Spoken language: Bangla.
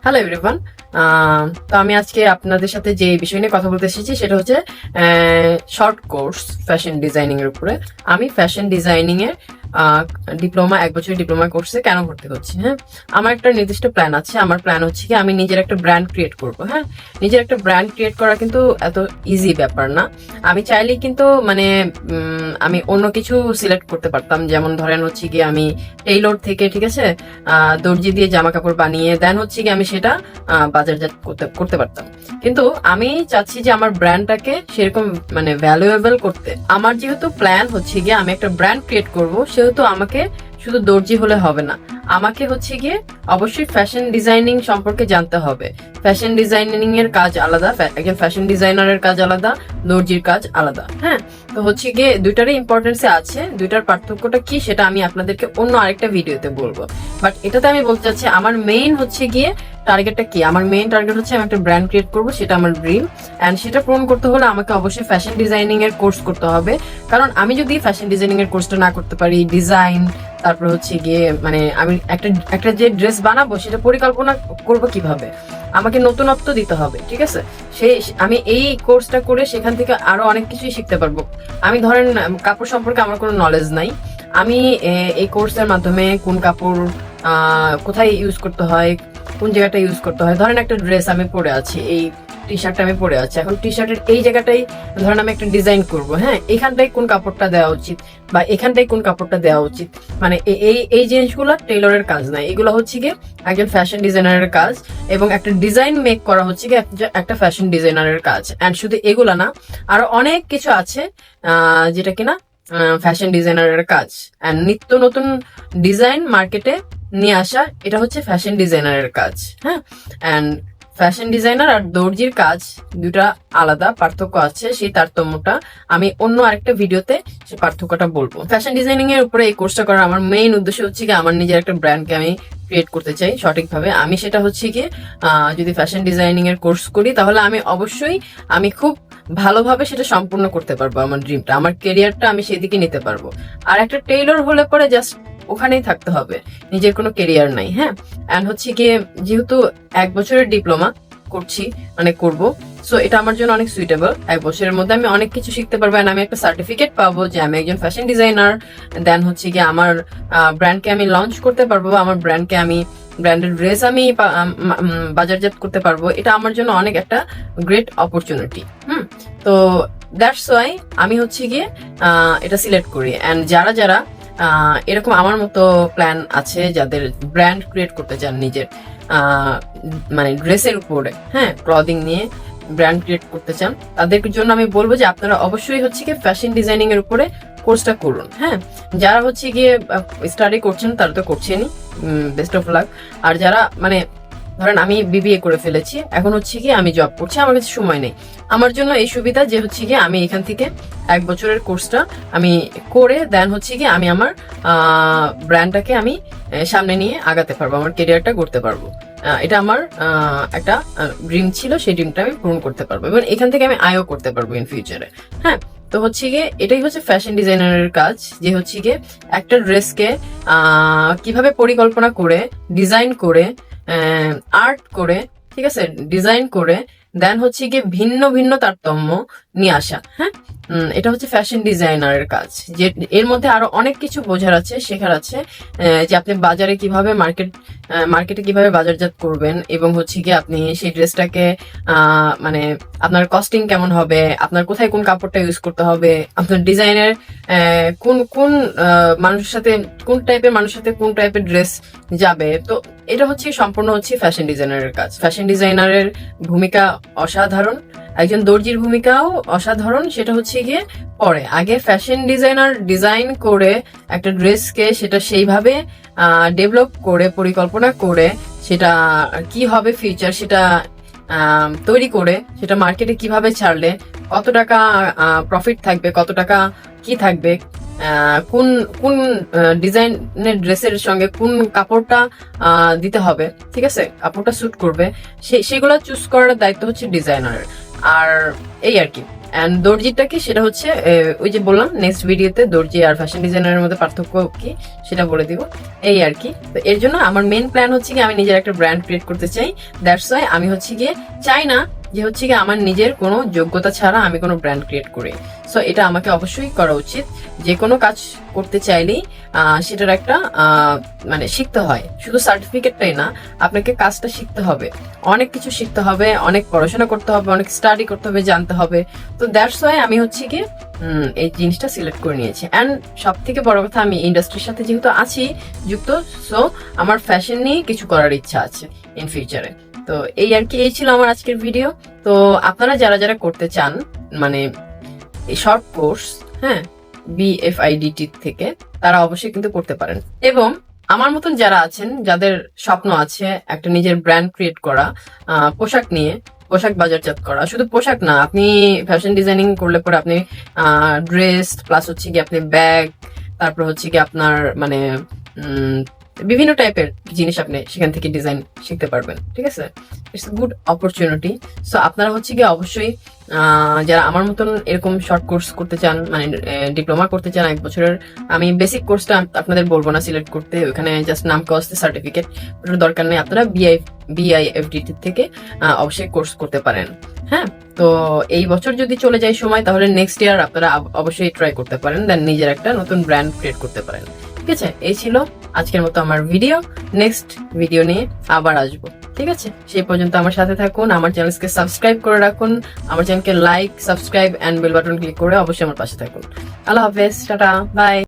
Hello everyone. তো আমি আজকে আপনাদের সাথে যে বিষয় নিয়ে কথা বলতে এসেছি সেটা হচ্ছে শর্ট কোর্স ফ্যাশন ডিজাইনিং এর উপরে। আমি ফ্যাশন ডিজাইনিং এর ডিপ্লোমা, 1 বছরের ডিপ্লোমা কোর্সে কেন ভর্তি হচ্ছি? হ্যাঁ, আমার একটা নির্দিষ্ট প্ল্যান আছে। আমার প্ল্যান হচ্ছে কি আমি নিজের একটা ব্র্যান্ড ক্রিয়েট করব। হ্যাঁ, নিজের একটা ব্র্যান্ড ক্রিয়েট করা কিন্তু এত ইজি ব্যাপার না। আমি চাইলেই কিন্তু মানে আমি অন্য কিছু সিলেক্ট করতে পারতাম। যেমন ধরেন হচ্ছে কি আমি টেইলর থেকে, ঠিক আছে, দর্জি দিয়ে জামা কাপড় বানিয়ে দেন হচ্ছে কি আমি সেটা বাজারজাত করতে পারতাম। কিন্তু আমি চাচ্ছি যে আমার ব্র্যান্ডটাকে সেরকম মানে ভ্যালুয়েবল করতে। আমার যেহেতু প্ল্যান হচ্ছে গিয়ে আমি একটা ব্র্যান্ড ক্রিয়েট করব, সেহেতু আমাকে শুধু দর্জি হলে হবে না, আমাকে হচ্ছে গিয়ে অবশ্যই ফ্যাশন ডিজাইনিং সম্পর্কে জানতে হবে। ফ্যাশন ডিজাইনিং এর কাজ আলাদা, একজন ফ্যাশন ডিজাইনারের কাজ আলাদা, দর্জির কাজ আলাদা। হ্যাঁ, তো হচ্ছে গিয়ে দুইটারই ইম্পর্টেন্স আছে। দুইটার পার্থক্যটা কি সেটা আমি আপনাদেরকে অন্য আরেকটা ভিডিওতে বলবো। বাট এটাতে আমি বলতে চাচ্ছি আমার মেইন হচ্ছে গিয়ে টার্গেটটা কি। আমার মেইন টার্গেট হচ্ছে আমি একটা ব্র্যান্ড ক্রিয়েট করবো, সেটা আমার ড্রিম। অ্যান্ড সেটা পূরণ করতে হলে আমাকে অবশ্যই ফ্যাশন ডিজাইনিং এর কোর্স করতে হবে। কারণ আমি যদি ফ্যাশন ডিজাইনিং এর কোর্সটা না করতে পারি, ডিজাইন, তারপর হচ্ছে গিয়ে মানে আমি একটা যে ড্রেস বানাবো সেটা পরিকল্পনা করবো কিভাবে, আমাকে নতুনত্ব দিতে হবে। ঠিক আছে, আমি এই কোর্সটা করে সেখান থেকে আরো অনেক কিছুই শিখতে পারবো। আমি ধরেন কাপড় সম্পর্কে আমার কোনো নলেজ নাই, আমি এই কোর্সের মাধ্যমে কোন কাপড় কোথায় ইউজ করতে হয়, কোন জায়গাটা ইউজ করতে হয়। ধরেন একটা ড্রেস আমি পরে আছি, এই টি শার্টটা আমি পরে আছি, এখন টি শার্টের এই জায়গাটাই ধরেন আমি একটা ডিজাইন করব। হ্যাঁ, এখানটাই কোন কাপড়টা দেওয়া উচিত বা এখানটাই কোন কাপড়টা দেওয়া উচিত, মানে এই জিনিসগুলো টেইলরের কাজ নাই, এগুলো হচ্ছে গিয়ে একজন ফ্যাশন ডিজাইনারের কাজ। এবং একটা ডিজাইন মেক করা হচ্ছে গিয়ে একটা ফ্যাশন ডিজাইনারের কাজ। এন্ড শুধু এগুলা না, আরো অনেক কিছু আছে যেটা কিনা ফ্যাশন ডিজাইনারের কাজ। এন্ড নিত্য নতুন ডিজাইন মার্কেটে নিয়ে আসা, এটা হচ্ছে ফ্যাশন ডিজাইনারের কাজ। হ্যাঁ, এন্ড ফ্যাশন ডিজাইনার আর দর্জির কাজ দুটা আলাদা, পার্থক্য আছে। সেই তারতম্যটা আমি অন্য আরেকটা ভিডিওতে সেই পার্থক্যটা বলবো। ফ্যাশন ডিজাইনিং এর উপরে এই কোর্সটা করার আমার মেইন উদ্দেশ্য হচ্ছে কি আমার নিজের একটা ব্র্যান্ডকে আমি ক্রিয়েট করতে চাই সঠিকভাবে। আমি সেটা হচ্ছে কি যদি ফ্যাশন ডিজাইনিং এর কোর্স করি তাহলে আমি অবশ্যই আমি খুব ভালোভাবে সেটা সম্পূর্ণ করতে পারবো। আমার ড্রিমটা, আমার কেরিয়ারটা আমি সেদিকে নিতে পারবো। আর একটা টেইলর হলে পরে জাস্ট ওখানেই থাকতে হবে, নিজের কোনো কেরিয়ার নাই। হ্যাঁ, এন্ড হচ্ছে গিয়ে যেহেতু 1 বছরের ডিপ্লোমা করছি মানে করব, সো এটা আমার জন্য অনেক সুইটেবল। 1 বছরের মধ্যে আমি অনেক কিছু শিখতে পারবো, আমি একটা সার্টিফিকেট পাবো যে আমি একজন ফ্যাশন ডিজাইনার। দেন হচ্ছে গিয়ে আমার ব্র্যান্ডকে আমি লঞ্চ করতে পারবো, আমার ব্র্যান্ডকে আমি ব্র্যান্ডেড ড্রেস আমি বাজারজাত করতে পারবো। এটা আমার জন্য অনেক একটা গ্রেট অপরচুনিটি। তো দ্যাটস ওয়াই আমি হচ্ছে গিয়ে এটা সিলেক্ট করি। অ্যান্ড যারা যারা এরকম আমার মতো প্ল্যান আছে, যাদের ব্র্যান্ড ক্রিয়েট করতে চান নিজের মানে ড্রেসের উপরে, হ্যাঁ, ক্লদিং নিয়ে ব্র্যান্ড ক্রিয়েট করতে চান, তাদের জন্য আমি বলবো যে আপনারা অবশ্যই হচ্ছে গিয়ে ফ্যাশন ডিজাইনিং এর উপরে কোর্সটা করুন। হ্যাঁ, যারা হচ্ছে গিয়ে স্টাডি করছেন তারা তো করছেনই, বেস্ট অফ লাক। আর যারা মানে ধরেন আমি বিবিএ করে ফেলেছি, এখন হচ্ছে কি আমি জব করছি, আমার কাছে সময় নেই, আমার জন্য এই সুবিধা যে হচ্ছে কি আমি এখান থেকে 1 বছরের কোর্সটা আমি করে দেন হচ্ছে কি আমি আমার ব্র্যান্ডটাকে আমি সামনে নিয়ে আগাতে পারবো, আমার কেরিয়ারটা করতে পারবো। এটা আমার একটা ড্রিম ছিল, সেই ড্রিমটা আমি পূরণ করতে পারবো এবং এখান থেকে আমি আয়ও করতে পারবো ইন ফিউচারে। হ্যাঁ, তো হচ্ছে গিয়ে এটাই হচ্ছে ফ্যাশন ডিজাইনারের কাজ, যে হচ্ছে গিয়ে একটা ড্রেসকে কিভাবে পরিকল্পনা করে, ডিজাইন করে, আর্ট করে, ঠিক আছে, ডিজাইন করে দেন হচ্ছে গিয়ে ভিন্ন ভিন্ন তারতম্য নিয়ে আসা। হ্যাঁ, এটা হচ্ছে ফ্যাশন ডিজাইনারের কাজ। যে এর মধ্যে আরো অনেক কিছু বোঝার আছে, শেখার আছে, যে আপনি বাজারে কিভাবে মার্কেটে কিভাবে বাজারজাত করবেন এবং হচ্ছে গিয়ে আপনি সেই ড্রেসটাকে মানে আপনার কস্টিং কেমন হবে, আপনার কোথায় কোন কাপড়টা ইউজ করতে হবে, আপনার ডিজাইনের কোন কোন মানুষের সাথে, কোন টাইপের মানুষের সাথে কোন টাইপের ড্রেস যাবে। তো এটা হচ্ছে সম্পূর্ণ হচ্ছে ফ্যাশন ডিজাইনারের কাজ। ফ্যাশন ডিজাইনারের ভূমিকা অসাধারণ, একজন দর্জির ভূমিকাও অসাধারণ। সেটা হচ্ছে গিয়ে পরে আগে ফ্যাশন ডিজাইনার ডিজাইন করে একটা ড্রেসকে সেটা সেইভাবে ডেভেলপ করে, পরিকল্পনা করে, সেটা কি হবে ফিউচার সেটা তৈরি করে, সেটা মার্কেটে কিভাবে ছাড়লে কত টাকা প্রফিট থাকবে, কত টাকা কি থাকবে, কোন কোন ডিজাইনের ড্রেসের সঙ্গে কোন কাপড়টা দিতে হবে, ঠিক আছে, কাপড়টা স্যুট করবে, সেগুলো চুজ করার দায়িত্ব হচ্ছে ডিজাইনারের। আর এই আর কি। অ্যান্ড দর্জিটা কি সেটা হচ্ছে ওই যে বললাম নেক্সট ভিডিওতে দর্জি আর ফ্যাশন ডিজাইনারের মধ্যে পার্থক্য কি সেটা বলে দিব, এই আর কি। তো এর জন্য আমার মেন প্ল্যান হচ্ছে কি আমি নিজের একটা ব্র্যান্ড ক্রিয়েট করতে চাই। দ্যাটস ওয়াই আমি হচ্ছে গিয়ে চাই না যে হচ্ছে কি আমার নিজের কোনো যোগ্যতা ছাড়া আমি কোনো ব্র্যান্ড ক্রিয়েট করি। সো এটা আমাকে অবশ্যই করা উচিত। যে কোনো কাজ করতে চাইলেই সেটার একটা মানে শিখতে হয়, শুধু সার্টিফিকেটটাই না, আপনাকে কাজটা শিখতে হবে, অনেক কিছু শিখতে হবে, অনেক পড়াশোনা করতে হবে, অনেক স্টাডি করতে হবে, জানতে হবে। তো দ্যাটস ওয়াই আমি হচ্ছে কি এই জিনিসটা সিলেক্ট করে নিয়েছি। অ্যান্ড সব থেকে বড় কথা আমি ইন্ডাস্ট্রির সাথে যেহেতু আছি যুক্ত, সো আমার ফ্যাশন নিয়ে কিছু করার ইচ্ছা আছে ইন ফিউচারে। তো এই আর কি, এই ছিল আমার আজকের ভিডিও। তো আপনারা যারা যারা করতে চান মানে শর্ট কোর্স, হ্যাঁ, BFIDT থেকে, তারা অবশ্যই কিন্তু করতে পারেন। এবং আমার মতন যারা আছেন, যাদের স্বপ্ন আছে একটা নিজের ব্র্যান্ড ক্রিয়েট করা পোশাক নিয়ে, পোশাক বাজারজাত করা, শুধু পোশাক না, আপনি ফ্যাশন ডিজাইনিং করলে পরে আপনি ড্রেস প্লাস হচ্ছে কি আপনি ব্যাগ, তারপর হচ্ছে কি আপনার মানে বিভিন্ন টাইপের জিনিস আপনি সেখান থেকে ডিজাইন শিখতে পারবেন। ঠিক আছে, ইটস গুড অপরচুনিটি। সো আপনারা হচ্ছে কি অবশ্যই যারা আমার মতন এরকম শর্ট কোর্স করতে চান, মানে ডিপ্লোমা করতে চান 1 বছরের, আমি বেসিক কোর্সটা আপনাদের বলবো না সিলেক্ট করতে, ওখানে জাস্ট নাম কস্তে সার্টিফিকেট, ওটার দরকার নেই। আপনারা BIFDT থেকে অবশ্যই কোর্স করতে পারেন। হ্যাঁ, তো এই বছর যদি চলে যায় সময়, তাহলে নেক্সট ইয়ার আপনারা অবশ্যই ট্রাই করতে পারেন, দেন নিজের একটা নতুন ব্র্যান্ড ক্রিয়েট করতে পারেন। ঠিক আছে, এই ছিল আজকের মতো আমার ভিডিও। নেক্সট ভিডিও নিয়ে আবার আসবো। ঠিক আছে, সেই পর্যন্ত আমার সাথে থাকুন, আমার চ্যানেলকে সাবস্ক্রাইব করে রাখুন, আমার চ্যানেলকে like, subscribe and bell button click করে অবশ্যই আমার পাশে থাকুন। আল্লাহ হাফেজ, টাটা, বাই।